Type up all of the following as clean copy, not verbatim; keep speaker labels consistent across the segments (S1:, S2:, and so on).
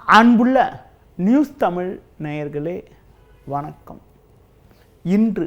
S1: அன்புள்ள நியூஸ் தமிழ் நேயர்களே வணக்கம். இன்று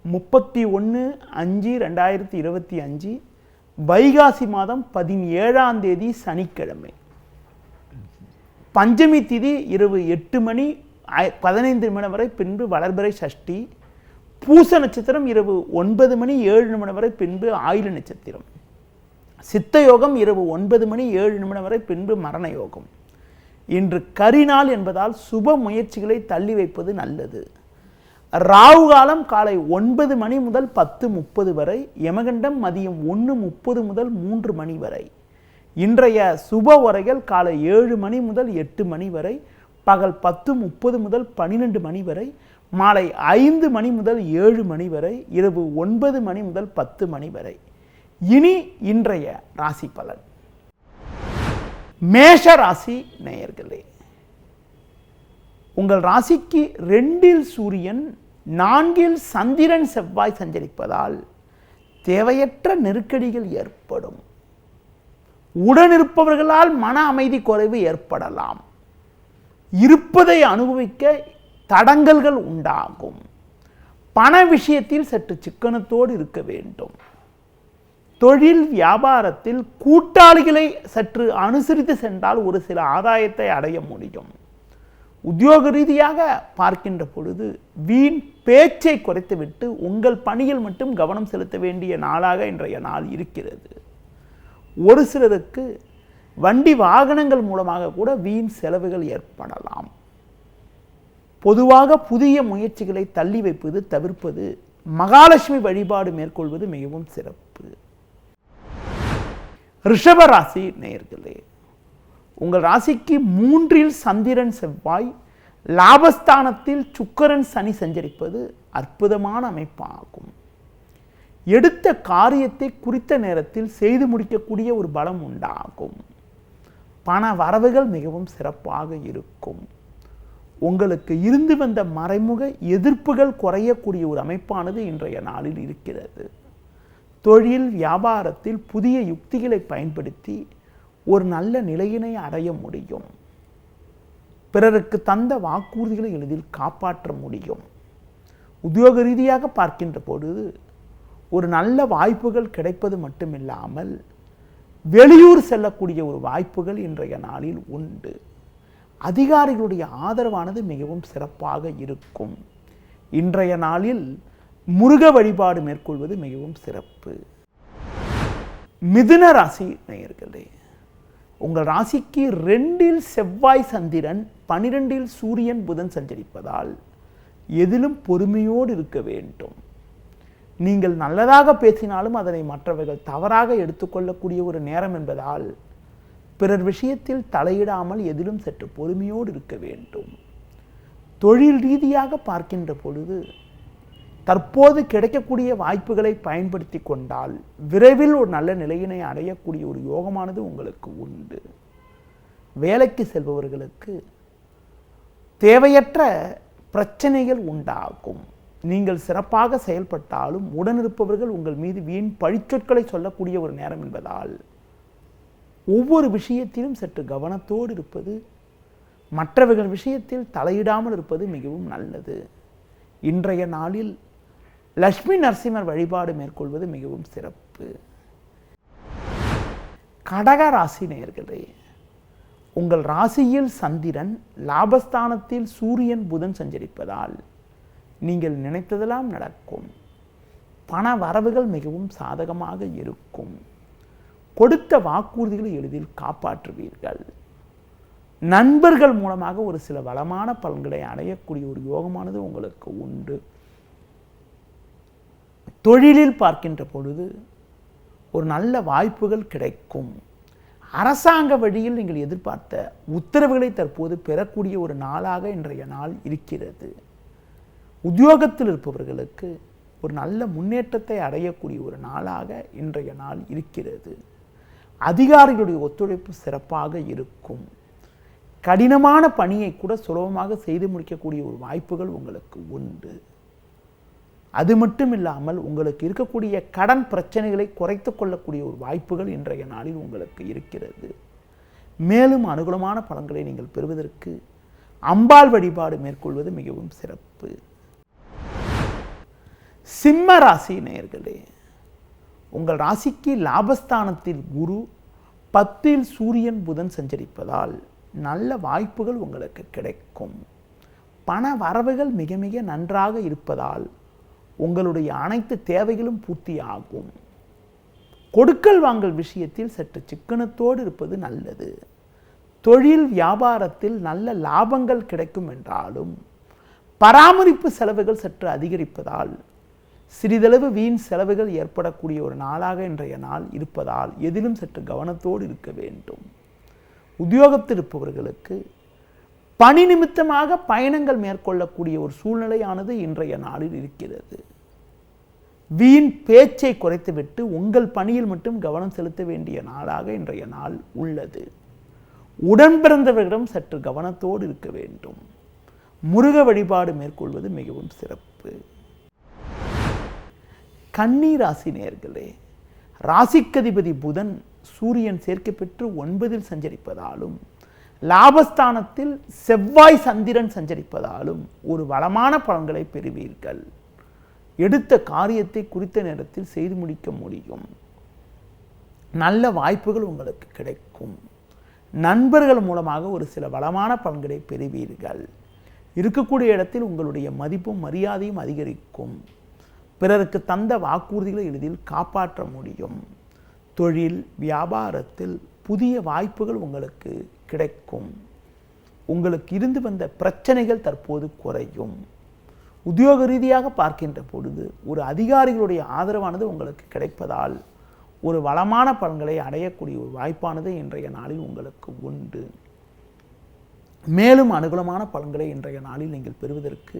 S1: 31/5/2025 வைகாசி மாதம் 17ஆம் தேதி சனிக்கிழமை. பஞ்சமி திதி இரவு 8:15 வரை, பின்பு வளர்பிறை சஷ்டி. பூச நட்சத்திரம் இரவு 9:07 வரை, பின்பு ஆயில நட்சத்திரம். சித்த யோகம் இரவு 9:07 வரை, பின்பு மரண யோகம். இன்று கரிநாள் என்பதால் சுப முயற்சிகளை தள்ளி வைப்பது நல்லது. ராகு காலம் காலை 9 மணி முதல் 10:30 வரை, யமகண்டம் மதியம் 1:30 முதல் 3 மணி வரை. இன்றைய சுப உரைகள் காலை 7 மணி முதல் 8 மணி வரை, பகல் 10:30 முதல் 12 மணி வரை, மாலை 5 மணி முதல் 7 மணி வரை, இரவு 9 மணி முதல் 10 மணி வரை. இனி இன்றைய ராசி பலன். மேஷ ராசி நேயர்களே, உங்கள் ராசிக்கு 2இல் சூரியன், 4இல் சந்திரன் செவ்வாய் சஞ்சரிப்பதால் தேவையற்ற நெருக்கடிகள் ஏற்படும். உடனிருப்பவர்களால் மன அமைதி குறைவு ஏற்படலாம். இருப்பதை அனுபவிக்க தடங்கல்கள் உண்டாகும். பண விஷயத்தில் சற்று சிக்கனத்தோடு இருக்க வேண்டும். தொழில் வியாபாரத்தில் கூட்டாளிகளை சற்று அனுசரித்து சென்றால் ஒரு சில ஆதாயத்தை அடைய முடியும். உத்தியோக ரீதியாக பார்க்கின்ற பொழுது வீண் பேச்சை குறைத்துவிட்டு உங்கள் பணியில் மட்டும் கவனம் செலுத்த வேண்டிய நாளாக இன்றைய நாள் இருக்கிறது. ஒரு சிலருக்கு வண்டி வாகனங்கள் மூலமாக கூட வீண் செலவுகள் ஏற்படலாம். பொதுவாக புதிய முயற்சிகளை தள்ளி வைப்பது, தவிர்ப்பது, மகாலட்சுமி வழிபாடு மேற்கொள்வது மிகவும் சிறப்பு. ரிஷப ராசி நேயர்களே, உங்கள் ராசிக்கு 3இல் சந்திரன் செவ்வாய், லாபஸ்தானத்தில் சுக்கிரன் சனி சஞ்சரிப்பது அற்புதமான அமைப்பாகும். எடுத்த காரியத்தை குறித்த நேரத்தில் செய்து முடிக்கக்கூடிய ஒரு பலம் உண்டாகும். பண வரவுகள் மிகவும் சிறப்பாக இருக்கும். உங்களுக்கு இருந்து வந்த மறைமுக எதிர்ப்புகள் குறையக்கூடிய ஒரு அமைப்பானது இன்றைய நாளில் இருக்கிறது. தொழில் வியாபாரத்தில் புதிய யுக்திகளை பயன்படுத்தி ஒரு நல்ல நிலையினை அடைய முடியும். பிறருக்கு தந்த வாக்குறுதிகளை எளிதில் காப்பாற்ற முடியும். உத்தியோக ரீதியாக பார்க்கின்ற பொழுது ஒரு நல்ல வாய்ப்புகள் கிடைப்பது மட்டுமில்லாமல் வெளியூர் செல்லக்கூடிய ஒரு வாய்ப்புகள் இன்றைய நாளில் உண்டு. அதிகாரிகளுடைய ஆதரவானது மிகவும் சிறப்பாக இருக்கும். இன்றைய நாளில் முருக வழிபாடு மேற்கொள்வது மிகவும் சிறப்பு. மிதுன ராசி நேயர்களே, உங்கள் ராசிக்கு 2இல் செவ்வாய் சந்திரன், 12இல் சூரியன் புதன் சஞ்சரிப்பதால் எதிலும் பொறுமையோடு இருக்க வேண்டும். நீங்கள் நல்லதாக பேசினாலும் அதனை மற்றவர்கள் தவறாக எடுத்துக்கொள்ளக்கூடிய ஒரு நேரம் என்பதால் பிறர் விஷயத்தில் தலையிடாமல் எதிலும் சற்று பொறுமையோடு இருக்க வேண்டும். தொழில் ரீதியாக பார்க்கின்ற பொழுது தற்போது கிடைக்கக்கூடிய வாய்ப்புகளை பயன்படுத்தி கொண்டால் விரைவில் ஒரு நல்ல நிலையினை அடையக்கூடிய ஒரு யோகமானது உங்களுக்கு உண்டு. வேலைக்கு செல்பவர்களுக்கு தேவையற்ற பிரச்சனைகள் உண்டாகும். நீங்கள் சிறப்பாக செயல்பட்டாலும் உடனிருப்பவர்கள் உங்கள் மீது வீண் பழிச்சொற்களை சொல்லக்கூடிய ஒரு நேரம் என்பதால் ஒவ்வொரு விஷயத்திலும் சற்று கவனத்தோடு இருப்பது, மற்றவர்கள் விஷயத்தில் தலையிடாமல் இருப்பது மிகவும் நல்லது. இன்றைய நாளில் லட்சுமி நரசிம்மர் வழிபாடு மேற்கொள்வது மிகவும் சிறப்பு. கடக ராசி நேயர்களே, உங்கள் ராசியில் சந்திரன், லாபஸ்தானத்தில் சூரியன் புதன் சஞ்சரிப்பதால் நீங்கள் நினைத்ததெல்லாம் நடக்கும். பண வரவுகள் மிகவும் சாதகமாக இருக்கும். கொடுத்த வாக்குறுதிகளை எளிதில் காப்பாற்றுவீர்கள். நண்பர்கள் மூலமாக ஒரு சில வளமான பலன்களை அடையக்கூடிய ஒரு யோகமானது உங்களுக்கு உண்டு. தொழிலில் பார்க்கின்ற பொழுது ஒரு நல்ல வாய்ப்புகள் கிடைக்கும். அரசாங்க வழியில் நீங்கள் எதிர்பார்த்த உத்தரவுகளை தற்போது பெறக்கூடிய ஒரு நாளாக இன்றைய நாள் இருக்கிறது. உத்தியோகத்தில் இருப்பவர்களுக்கு ஒரு நல்ல முன்னேற்றத்தை அடையக்கூடிய ஒரு நாளாக இன்றைய நாள் இருக்கிறது. அதிகாரிகளுடைய ஒத்துழைப்பு சிறப்பாக இருக்கும். கடினமான பணியை கூட சுலபமாக செய்து முடிக்கக்கூடிய ஒரு வாய்ப்புகள் உங்களுக்கு உண்டு. அது மட்டும் இல்லாமல் உங்களுக்கு இருக்கக்கூடிய கடன் பிரச்சனைகளை குறைத்து கொள்ளக்கூடிய ஒரு வாய்ப்புகள் இன்றைய நாளில் உங்களுக்கு இருக்கிறது. மேலும் அனுகூலமான பலன்களை நீங்கள் பெறுவதற்கு அம்பாள் வழிபாடு மேற்கொள்வது மிகவும் சிறப்பு. சிம்ம ராசி நேயர்களே, உங்கள் ராசிக்கு லாபஸ்தானத்தில் குரு, 10ல் சூரியன் புதன் சஞ்சரிப்பதால் நல்ல வாய்ப்புகள் உங்களுக்கு கிடைக்கும். பண வரவுகள் மிக மிக நன்றாக இருப்பதால் உங்களுடைய அனைத்து தேவைகளும் பூர்த்தியாகும். கொடுக்கல் வாங்கல் விஷயத்தில் சற்று சிக்கனத்தோடு இருப்பது நல்லது. தொழில் வியாபாரத்தில் நல்ல லாபங்கள் கிடைக்கும் என்றாலும் பராமரிப்பு செலவுகள் சற்று அதிகரிப்பதால் சிறிதளவு வீண் செலவுகள் ஏற்படக்கூடிய ஒரு நாளாக இன்றைய நாள் இருப்பதால் எதிலும் சற்று கவனத்தோடு இருக்க வேண்டும். உத்தியோகத்தில் இருப்பவர்களுக்கு பணி நிமித்தமாக பயணங்கள் மேற்கொள்ளக்கூடிய ஒரு சூழ்நிலையானது இன்றைய நாளில் இருக்கிறது. வீண் பேச்சை குறைத்துவிட்டு உங்கள் பணியில் மட்டும் கவனம் செலுத்த வேண்டிய நாளாக இன்றைய நாள் உள்ளது. உடன் பிறந்தவர்களிடம் சற்று கவனத்தோடு இருக்க வேண்டும். முருக வழிபாடு மேற்கொள்வது மிகவும் சிறப்பு. கன்னி ராசி நேயர்களே, ராசிக்கதிபதி புதன் சூரியன் சேர்க்கை பெற்று 9ல் சஞ்சரிப்பதாலும் லாபஸ்தானத்தில் செவ்வாய் சந்திரன் சஞ்சரிப்பதாலும் ஒரு வளமான பலன்களை பெறுவீர்கள். எடுத்த காரியத்தை குறித்த நேரத்தில் செய்து முடிக்க முடியும். நல்ல வாய்ப்புகள் உங்களுக்கு கிடைக்கும். நண்பர்கள் மூலமாக ஒரு சில வளமான பலன்களை பெறுவீர்கள். இருக்கக்கூடிய இடத்தில் உங்களுடைய மதிப்பும் மரியாதையும் அதிகரிக்கும். பிறருக்கு தந்த வாக்குறுதிகளை எளிதில் காப்பாற்ற முடியும். தொழில் வியாபாரத்தில் புதிய வாய்ப்புகள் உங்களுக்கு கிடைக்கும். உங்களுக்கு இருந்து வந்த பிரச்சனைகள் தற்போது குறையும். உத்தியோக ரீதியாக பார்க்கின்ற பொழுது ஒரு அதிகாரிகளுடைய ஆதரவானது உங்களுக்கு கிடைப்பதால் ஒரு வளமான பலன்களை அடையக்கூடிய ஒரு வாய்ப்பானது இன்றைய நாளில் உங்களுக்கு உண்டு. மேலும் அனுகூலமான பலன்களை இன்றைய நாளில் நீங்கள் பெறுவதற்கு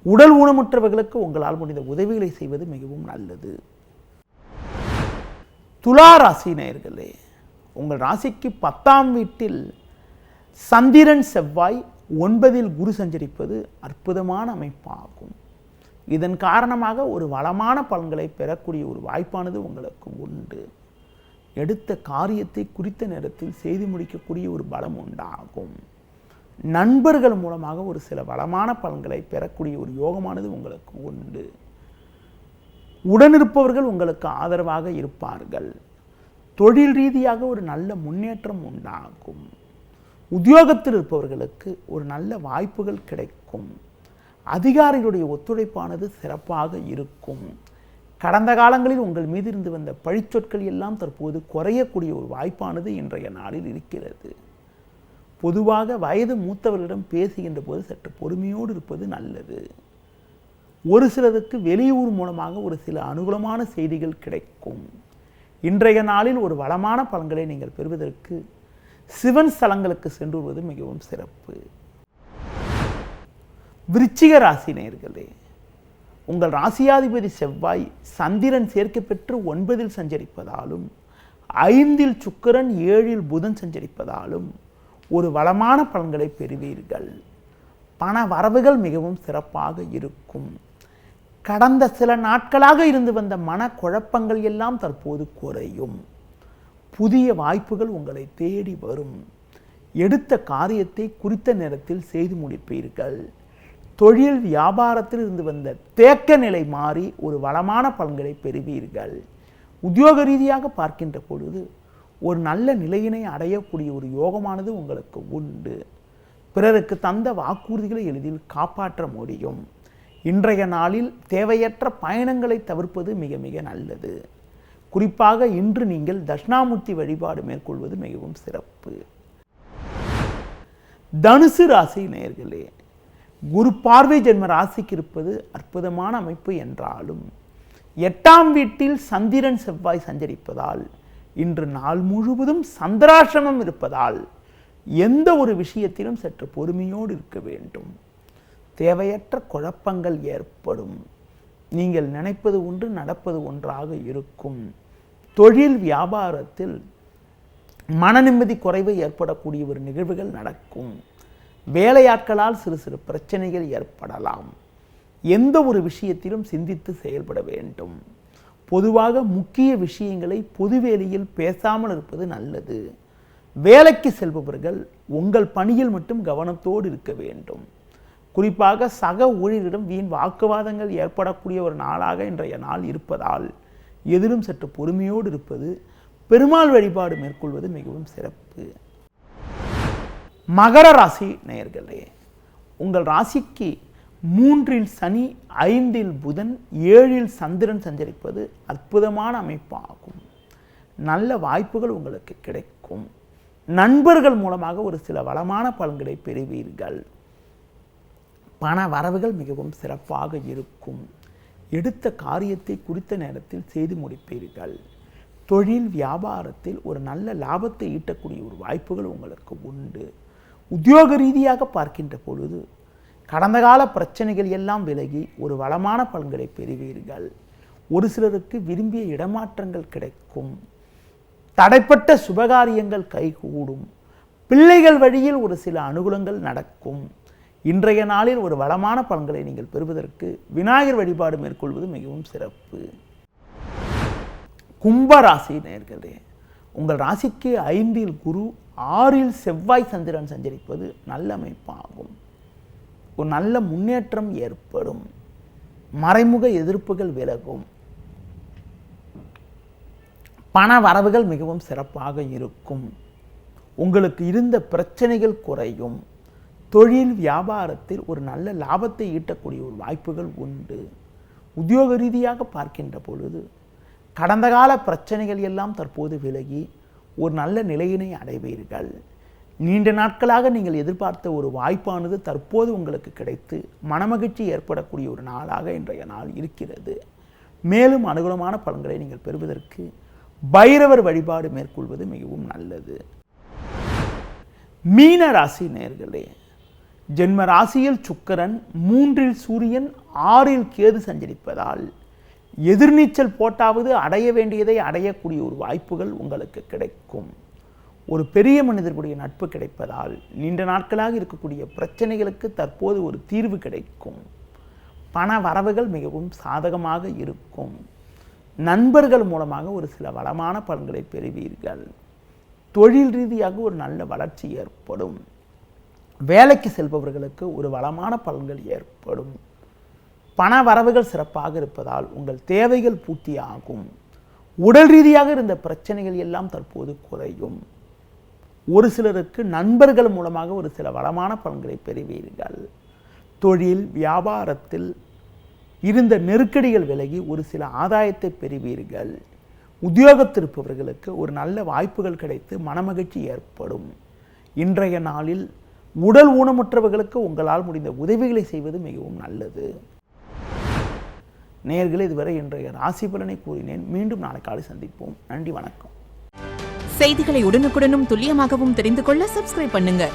S1: உடல் ஊனமுற்றவர்களுக்கு உங்களால் முடிந்த உதவிகளை செய்வது மிகவும் நல்லது. துலா ராசி நேயர்களே, உங்கள் ராசிக்கு 10ஆம் வீட்டில் சந்திரன் செவ்வாய் 9ல் குரு சஞ்சரிப்பது அற்புதமான அமைப்பாகும். இதன் காரணமாக ஒரு வளமான பலன்களை பெறக்கூடிய ஒரு வாய்ப்பானது உங்களுக்கு உண்டு. எடுத்த காரியத்தை குறித்த நேரத்தில் செய்து முடிக்கக்கூடிய ஒரு பலம் உண்டாகும். நண்பர்கள் மூலமாக ஒரு சில வளமான பலன்களை பெறக்கூடிய ஒரு யோகமானது உங்களுக்கு உண்டு. உடனிருப்பவர்கள் உங்களுக்கு ஆதரவாக இருப்பார்கள். தொழில் ரீதியாக ஒரு நல்ல முன்னேற்றம் உண்டாகும். உத்தியோகத்தில் இருப்பவர்களுக்கு ஒரு நல்ல வாய்ப்புகள் கிடைக்கும். அதிகாரிகளுடைய ஒத்துழைப்பானது சிறப்பாக இருக்கும். கடந்த காலங்களில் உங்கள் மீது இருந்து வந்த பழிச்சொற்கள் எல்லாம் தற்போது குறையக்கூடிய ஒரு வாய்ப்பானது இன்றைய நாளில் இருக்கிறது. பொதுவாக வயது மூத்தவர்களிடம் பேசுகின்ற போது சற்று பொறுமையோடு இருப்பது நல்லது. ஒரு சிலருக்கு வெளியூர் மூலமாக ஒரு சில அனுகூலமான செய்திகள் கிடைக்கும். இன்றைய நாளில் ஒரு வளமான பலன்களை நீங்கள் பெறுவதற்கு சிவன் ஸ்தலங்களுக்கு சென்று வருவது மிகவும் சிறப்பு. விருச்சிக ராசி நேயர்களே, உங்கள் ராசியாதிபதி செவ்வாய் சந்திரன் சேர்க்கை பெற்று 9ல் சஞ்சரிப்பதாலும் 5ல் சுக்கிரன் 7ல் புதன் சஞ்சரிப்பதாலும் ஒரு வளமான பலன்களை பெறுவீர்கள். பண வரவுகள் மிகவும் சிறப்பாக இருக்கும். கடந்த சில நாட்களாக இருந்து வந்த மனக்குழப்பங்கள் எல்லாம் தற்போது குறையும். புதிய வாய்ப்புகள் உங்களை தேடி வரும். எடுத்த காரியத்தை குறித்த நேரத்தில் செய்து முடிப்பீர்கள். தொழில் வியாபாரத்தில் இருந்து வந்த தேக்க நிலை மாறி ஒரு வளமான பலன்களை பெறுவீர்கள். உத்தியோக ரீதியாக பார்க்கின்ற பொழுது ஒரு நல்ல நிலையினை அடையக்கூடிய ஒரு யோகமானது உங்களுக்கு உண்டு. பிறருக்கு தந்த வாக்குறுதிகளை எளிதில் காப்பாற்ற முடியும். இன்றைய நாளில் தேவையற்ற பயணங்களை தவிர்ப்பது மிக மிக நல்லது. குறிப்பாக இன்று நீங்கள் தட்சிணாமூர்த்தி வழிபாடு மேற்கொள்வது மிகவும் சிறப்பு. தனுசு ராசி நேயர்களே, குரு பார்வை ஜென்ம ராசிக்கு இருப்பது அற்புதமான அமைப்பு என்றாலும் 8ஆம் வீட்டில் சந்திரன் செவ்வாய் சஞ்சரிப்பதால் இன்று நாள் முழுவதும் சந்திராசிரமம் இருப்பதால் எந்த ஒரு விஷயத்திலும் சற்று பொறுமையோடு இருக்க வேண்டும். தேவையற்ற குழப்பங்கள் ஏற்படும். நீங்கள் நினைப்பது ஒன்று நடப்பது ஒன்றாக இருக்கும். தொழில் வியாபாரத்தில் மன நிம்மதி குறைவு ஏற்படக்கூடிய ஒரு நிகழ்வுகள் நடக்கும். வேலையாட்களால் சிறு சிறு பிரச்சனைகள் ஏற்படலாம். எந்த ஒரு விஷயத்திலும் சிந்தித்து செயல்பட வேண்டும். பொதுவாக முக்கிய விஷயங்களை பொதுவெளியில் பேசாமல் இருப்பது நல்லது. வேலைக்கு செல்பவர்கள் உங்கள் பணியில் மட்டும் கவனத்தோடு இருக்க வேண்டும். குறிப்பாக சக ஊழியரிடம் வீண் வாக்குவாதங்கள் ஏற்படக்கூடிய ஒரு நாளாக இன்றைய நாள் இருப்பதால் எதிலும் சற்று பொறுமையோடு இருப்பது, பெருமாள் வழிபாடு மேற்கொள்வது மிகவும் சிறப்பு. மகர ராசி நேயர்களே, உங்கள் ராசிக்கு 3இல் சனி, 5இல் புதன், 7இல் சந்திரன் சஞ்சரிப்பது அற்புதமான அமைப்பாகும். நல்ல வாய்ப்புகள் உங்களுக்கு கிடைக்கும். நண்பர்கள் மூலமாக ஒரு சில வளமான பலன்களை பெறுவீர்கள். பண வரவுகள் மிகவும் சிறப்பாக இருக்கும். எடுத்த காரியத்தை குறித்த நேரத்தில் செய்து முடிப்பீர்கள். தொழில் வியாபாரத்தில் ஒரு நல்ல லாபத்தை ஈட்டக்கூடிய ஒரு வாய்ப்புகள் உங்களுக்கு உண்டு. உத்தியோக ரீதியாக பார்க்கின்ற பொழுது கடந்த கால பிரச்சனைகள் எல்லாம் விலகி ஒரு வளமான பலன்களை பெறுவீர்கள். ஒரு சிலருக்கு விரும்பிய இடமாற்றங்கள் கிடைக்கும். தடைப்பட்ட சுபகாரியங்கள் கைகூடும். பிள்ளைகள் வழியில் ஒரு சில அனுகூலங்கள் நடக்கும். இன்றைய நாளில் ஒரு வளமான பலன்களை நீங்கள் பெறுவதற்கு விநாயகர் வழிபாடு மேற்கொள்வது மிகவும் சிறப்பு. கும்பராசி நேயர்களே, உங்கள் ராசிக்கு 5இல் குரு, 6இல் செவ்வாய் சந்திரன் சஞ்சரிப்பது நல்ல அமைப்பாகும். ஒரு நல்ல முன்னேற்றம் ஏற்படும். மறைமுக எதிர்ப்புகள் விலகும். பண வரவுகள் மிகவும் சிறப்பாக இருக்கும். உங்களுக்கு இருந்த பிரச்சனைகள் குறையும். தொழில் வியாபாரத்தில் ஒரு நல்ல லாபத்தை ஈட்டக்கூடிய ஒரு வாய்ப்புகள் உண்டு. உத்தியோக ரீதியாக பார்க்கின்ற பொழுது கடந்த கால பிரச்சனைகள் எல்லாம் தற்போது விலகி ஒரு நல்ல நிலையினை அடைவீர்கள். நீண்ட நாட்களாக நீங்கள் எதிர்பார்த்த ஒரு வாய்ப்பானது தற்போது உங்களுக்கு கிடைத்து மனமகிழ்ச்சி ஏற்படக்கூடிய ஒரு நாளாக இன்றைய நாள் இருக்கிறது. மேலும் அனுகூலமான பலன்களை நீங்கள் பெறுவதற்கு பைரவர் வழிபாடு மேற்கொள்வது மிகவும் நல்லது. மீன ராசி நேயர்களே, ஜென்ம ராசியில் சுக்கிரன், 3இல் சூரியன், 6இல் கேது சஞ்சரிப்பதால் எதிர்நீச்சல் போட்டாவது அடைய வேண்டியதை அடையக்கூடிய ஒரு வாய்ப்புகள் உங்களுக்கு கிடைக்கும். ஒரு பெரிய மனிதர்களுடைய நட்பு கிடைப்பதால் நீண்ட நாட்களாக இருக்கக்கூடிய பிரச்சனைகளுக்கு தற்போது ஒரு தீர்வு கிடைக்கும். பண வரவுகள் மிகவும் சாதகமாக இருக்கும். நண்பர்கள் மூலமாக ஒரு சில வளமான பலன்களை பெறுவீர்கள். தொழில் ரீதியாக ஒரு நல்ல வளர்ச்சி ஏற்படும். வேலைக்கு செல்பவர்களுக்கு ஒரு வளமான பலன்கள் ஏற்படும். பண வரவுகள் சிறப்பாக இருப்பதால் உங்கள் தேவைகள் பூர்த்தியாகும். உடல் ரீதியாக இருந்த பிரச்சனைகள் எல்லாம் தற்போது குறையும். ஒரு சிலருக்கு நண்பர்கள் மூலமாக ஒரு சில வளமான பலன்களை பெறுவீர்கள். தொழில் வியாபாரத்தில் இருந்த நெருக்கடிகள் விலகி ஒரு சில ஆதாயத்தை பெறுவீர்கள். உத்தியோகத்திருப்பவர்களுக்கு ஒரு நல்ல வாய்ப்புகள் கிடைத்து மனமகிழ்ச்சி ஏற்படும். இன்றைய நாளில் உடல் ஊனமுற்றவர்களுக்கு உங்களால் முடிந்த உதவிகளை செய்வது மிகவும் நல்லது. நேயர்களே, இதுவரை இன்றைய ராசி பலனை கூறினேன். மீண்டும் நாளை காலை சந்திப்போம். நன்றி, வணக்கம்.
S2: செய்திகளை உடனுக்குடனும் துல்லியமாகவும் தெரிந்து கொள்ள சப்ஸ்கிரைப் பண்ணுங்க.